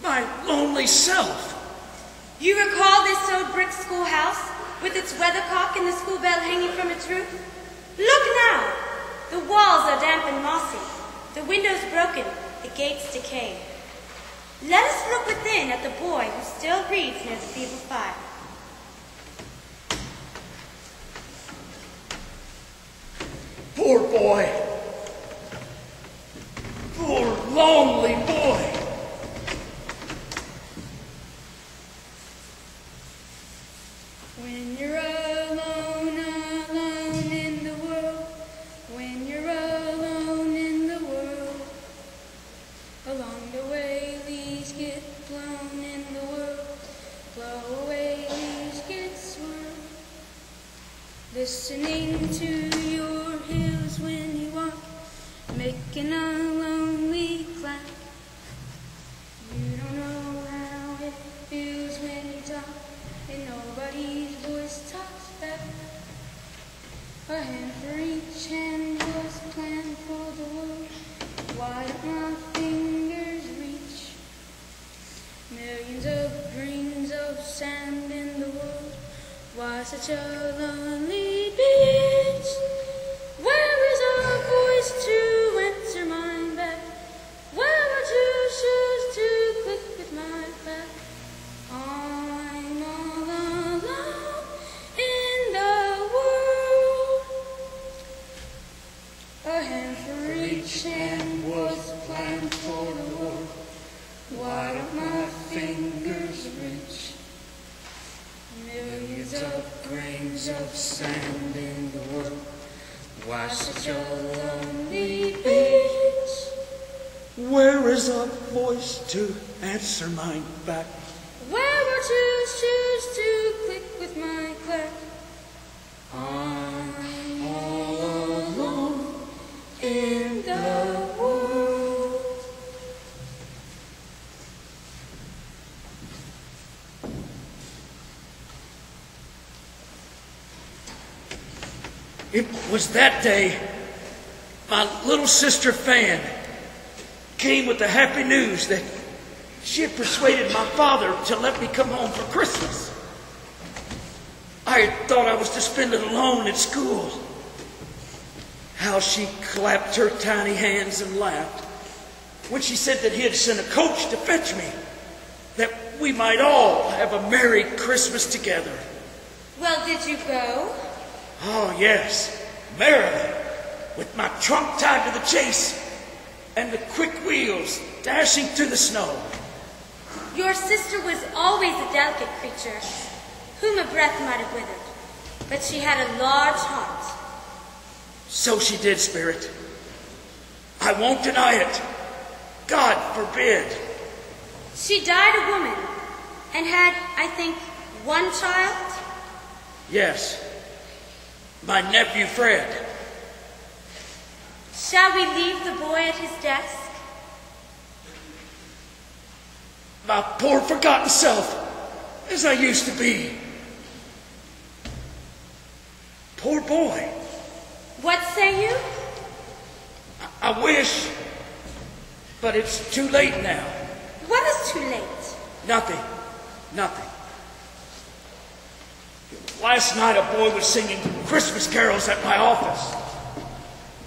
My lonely self. You recall this old brick schoolhouse with its weathercock and the school bell hanging from its roof? Look now! The walls are damp and mossy, the windows broken, the gates decayed. Let us look within at the boy who still reads near the feeble fire. Poor boy. Poor lonely boy. When you're alone, alone in the world, when you're alone in the world, along the way leaves get blown in the world, blow away, leaves get swirled, listening to your heels when you walk, making a lonely clack. You don't know how it feels when you talk and nobody's voice talks back. A hand for each hand was planned for the world. Why don't my fingers reach? Millions of grains of sand in the world. Why such a lonely beach? Where is a voice to answer mine back? Where are two shoes to click with my back? I'm all alone in the world. A hand for each hand was planned for the world. Why don't my fingers reach? Millions of grains of sand in the world. Why such a lonely beach? Where is a voice to answer mine back? Where are two shoes to click with my clack? I'm all alone in the world. It was that day my little sister Fan came with the happy news that she had persuaded my father to let me come home for Christmas. I had thought I was to spend it alone at school. How she clapped her tiny hands and laughed when she said that he had sent a coach to fetch me, that we might all have a Merry Christmas together. Well, did you go? Oh, yes, merrily, with my trunk tied to the chase and the quick wheels dashing through the snow. Your sister was always a delicate creature, whom a breath might have withered, but she had a large heart. So she did, Spirit. I won't deny it. God forbid. She died a woman and had, I think, one child? Yes, my nephew Fred. Shall we leave the boy at his desk? My poor forgotten self, as I used to be. Poor boy. What say you? I wish, but it's too late now. What is too late? Nothing. Last night a boy was singing Christmas carols at my office.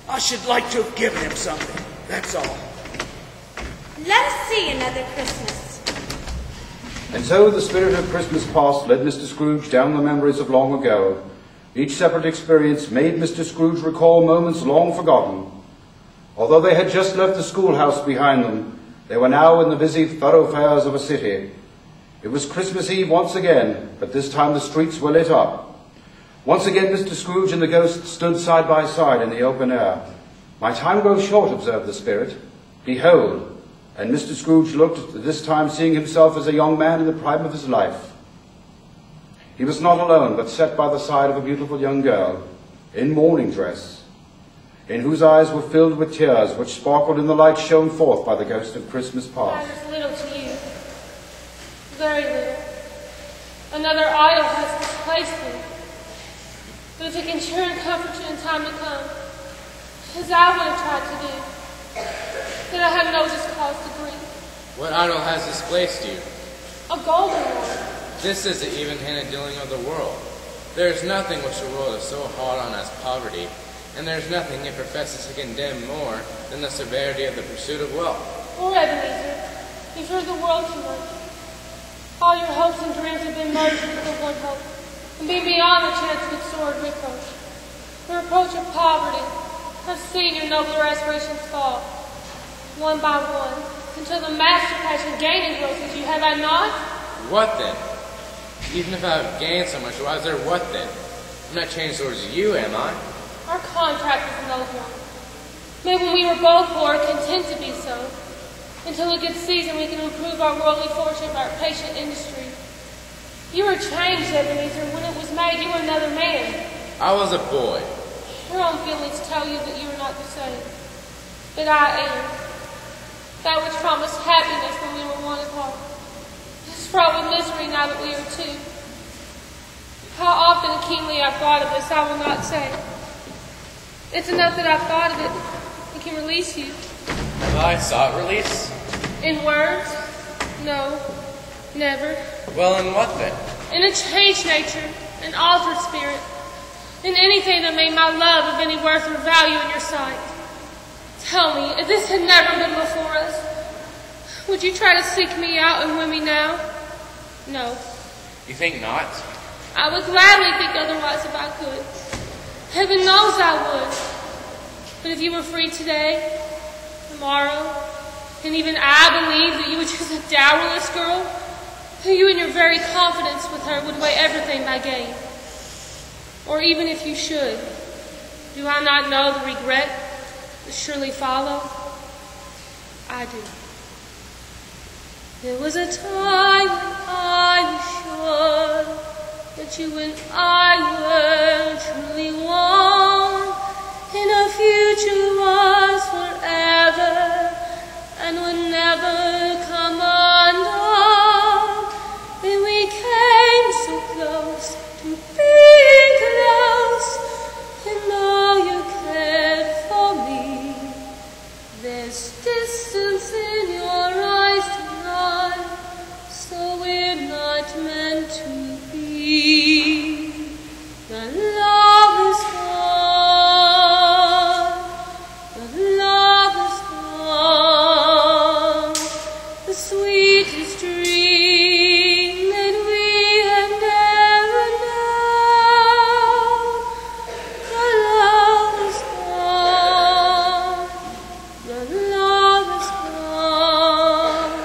I should like to have given him something, that's all. Let us see another Christmas. And so the spirit of Christmas past led Mr. Scrooge down the memories of long ago. Each separate experience made Mr. Scrooge recall moments long forgotten. Although they had just left the schoolhouse behind them, they were now in the busy thoroughfares of a city. It was Christmas Eve once again, but this time the streets were lit up. Once again Mr. Scrooge and the ghost stood side by side in the open air. My time grows short, observed the spirit. Behold, and Mr. Scrooge looked, this time seeing himself as a young man in the prime of his life. He was not alone, but sat by the side of a beautiful young girl, in mourning dress, in whose eyes were filled with tears, which sparkled in the light shone forth by the ghost of Christmas past. Matters little to you. Very little. Another idol has displaced me. But if it can cheer and comfort you in time to come, as I would have tried to do, then I have no just cause to grieve. What idol has displaced you? A golden one. This is the even-handed dealing of the world. There is nothing which the world is so hard on as poverty, and there is nothing it professes to condemn more than the severity of the pursuit of wealth. Poor Ebenezer, you've heard the world too much. All your hopes and dreams have been merged into one hope, and been beyond the chance of its sword reproach. The reproach of poverty has seen your nobler aspirations fall, one by one, until the master passion gained engrosses you, have I not? What then? Even if I have gained so much, why is there what then? I'm not changed towards you, am I? Our contract is an old one. Made when we were both poor, content to be so. Until a good season we can improve our worldly fortune by our patient industry. You were changed, Ebenezer. When it was made, you were another man. I was a boy. Your own feelings tell you that you are not the same. But I am. That which promised happiness when we were one apart is fraught with misery now that we are two. How often and keenly I've thought of this, I will not say. It's enough that I've thought of it and can release you. Have I sought release? In words? No, never. Well, in what then? In a changed nature, an altered spirit, in anything that made my love of any worth or value in your sight. Tell me, if this had never been before us, would you try to seek me out and win me now? No. You think not? I would gladly think otherwise if I could. Heaven knows I would. But if you were free today, tomorrow, and even I believe that you were just a dowerless girl, who you in your very confidence with her would weigh everything by gain. Or even if you should, do I not know the regret that surely follow? I do. There was a time when I was sure that you and I were truly one, and our future was forever and would never come undone. And we came so close to being close, and though you cared for me, there's distance in your eyes tonight, so we're not meant to be. The love is gone, the love is gone, the sweetest dream that we have never known. The love is gone, the love is gone.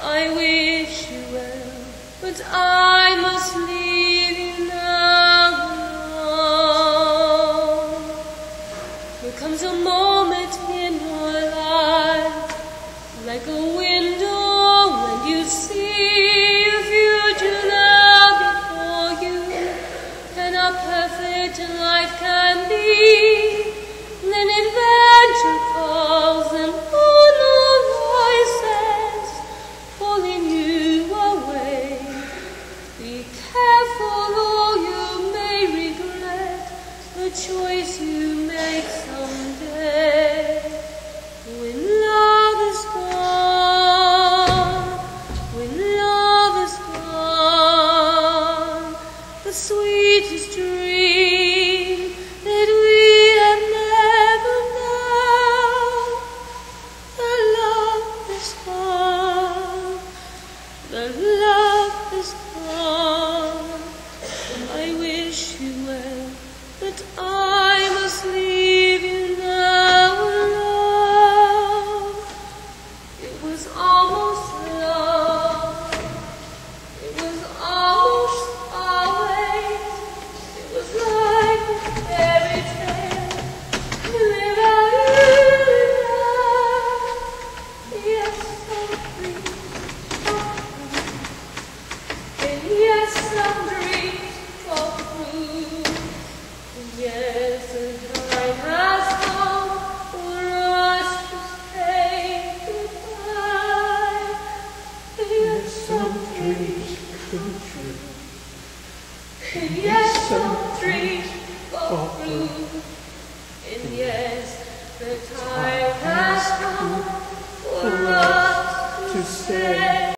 I wish you well, but I must leave you now alone. There comes a moment in your life, like a window when you see your future now before you, and how perfect life can be. Then adventure calls and all the voices pulling you away. Be careful or you may regret the choice you make someday. When love is gone, when love is gone, the sweetest dream that we have never known. The love is gone, the love is gone. I wish you well, but I must leave you now alone. It was almost love, it was almost always, it was like a fairy tale. Live out in love, yes, so free, so free. And yes, some dreams fall through. And yes, the time has come for us to say goodbye. say.